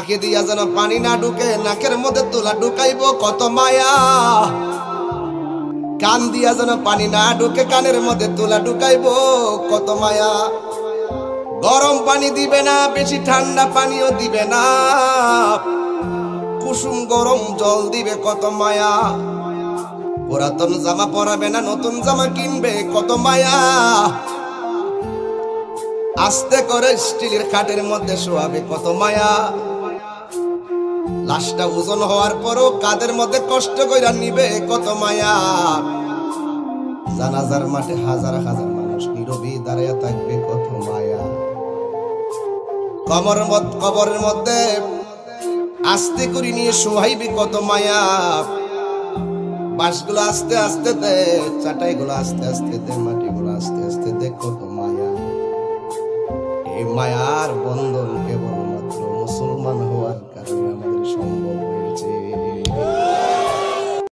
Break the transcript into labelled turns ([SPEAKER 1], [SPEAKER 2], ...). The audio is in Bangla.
[SPEAKER 1] নাকে দিয়া যেন পানি না ঢুকে, নাকের মধ্যে তুলা ঢুকাইব কত মায়া। কান দিয়া যেন পানি না ঢুকে, কানের মধ্যে তুলা ঢুকাইব কত মায়া। গরম পানি দিবে না, বেশি ঠান্ডা পানিও দিবে না, কুসুম গরম জল দিবে কত মায়া। পুরাতন জামা পরাবে না, নতুন জামা কিনবে কত মায়া। আস্তে করে স্টিলের খাটের মধ্যে শোয়াবে কত মায়া। লাশটা ওজন হওয়ার পরও কাদের মধ্যে কষ্ট কইরা নিবে কত মায়া। জানাজার মাঠে হাজার হাজার মানুষ নীরবে দাঁড়িয়ে থাকবে কত মায়া। কবরের মধ্যে আস্তে করে নিয়ে শোয়াইবে কত মায়া। বাঁশগুলো আস্তে আস্তে দে, চাটাইগুলো আস্তে আস্তে দে, মাটিগুলো আস্তে আস্তে দে, কত মায়া। এই মায়ার বন্ধন কেবলমাত্র মুসলমান